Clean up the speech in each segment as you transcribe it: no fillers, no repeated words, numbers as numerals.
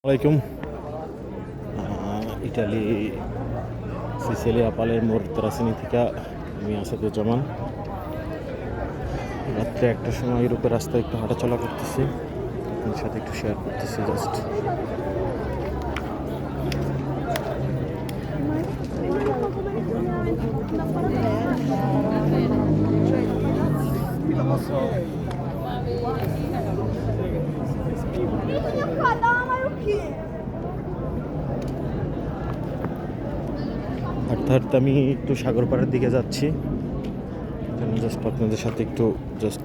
আসসালামাইকুম। Italy Cecilia পালেরমোর ত্রাসিনি থেকে আমি আসাদুজ্জামান। রাত্রে একটার সময় ইউরোপের রাস্তায় একটু হাঁটাচলা করতেছি, আপনার সাথে একটু শেয়ার করতেছি জাস্ট। হাঁটতে হাঁটতে আমি একটু সাগর পাড়ের দিকে যাচ্ছি, জাস্ট আপনাদের সাথে একটু জাস্ট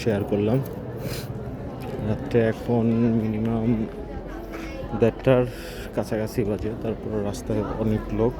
শেয়ার করলাম। রাত্রে এখন মিনিমাম 1:30টার কাছাকাছি বাজে, তারপর রাস্তায় অনেক লোক।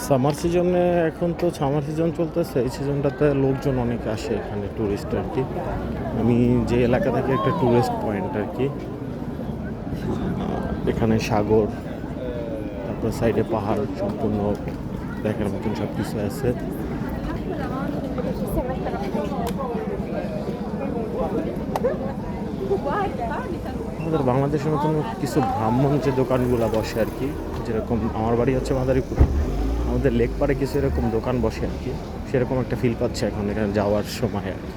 সামার সিজনে এখন তো সামার সিজন চলতেছে, এই সিজনটাতে লোকজন অনেক আসে এখানে, ট্যুরিস্ট আর কি। আমি যে এলাকা থেকে একটা ট্যুরিস্ট পয়েন্ট আর কি। এখানে সাগর, তারপর সাইডে পাহাড়, সম্পূর্ণ দেখার মতন সব কিছু আছে। আমাদের বাংলাদেশের মতন কিছু ব্রাহ্মণ যে দোকানগুলো বসে আর কি, যেরকম আমার বাড়ি হচ্ছে মাদারীপুর, আমাদের লেক পাড়ে কিছু এরকম দোকান বসে আর কি, সেরকম একটা ফিল পাচ্ছে এখন এখানে যাওয়ার সময় আর কি।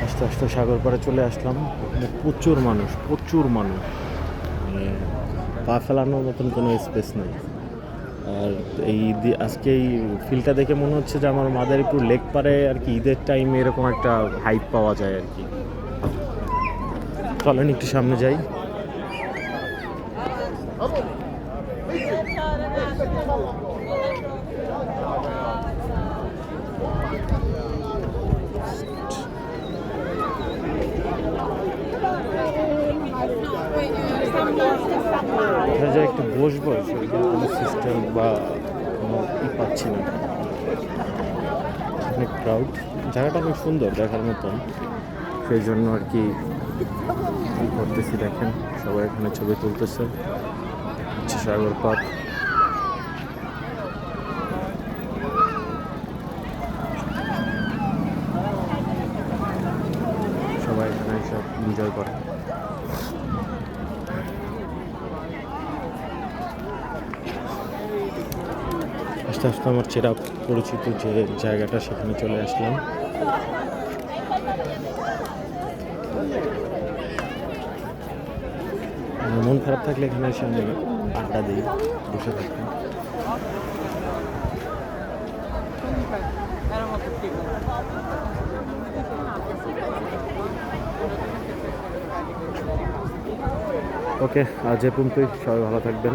আস্তে আস্তে সাগর পাড়ে চলে আসলাম। প্রচুর মানুষ, মানে পা ফেলানোর মতন কোনো স্পেস নেই। আর আজকে এই ফিলটা দেখে মনে হচ্ছে যে আমার মাদারীপুর লেক পাড়ে আর কি ঈদের টাইমে এরকম একটা হাইপ পাওয়া যায় আর কি। চলেন একটু সামনে যাই। এখানে একটু বসবো, কোনো সিস্টেম বা কোনো পাচ্ছি না, অনেক ক্রাউড। জায়গাটা অনেক সুন্দর, দেখার মতন, সেই জন্য আর কি করতেছি। দেখেন সবাই এখানে ছবি তুলতেছে, হচ্ছে সাগর পাড়। সবাই এখানে সব এনজয় করে। আস্তে আস্তে আমার চেরা পরিচিত যে জায়গাটা, সেখানে চলে আসলাম। মন খারাপ থাকলে এখানে এসে আমি আড্ডা দিই, বসে থাকি। ওকে, আজ এ পর্যন্তই। সবাই ভালো থাকবেন।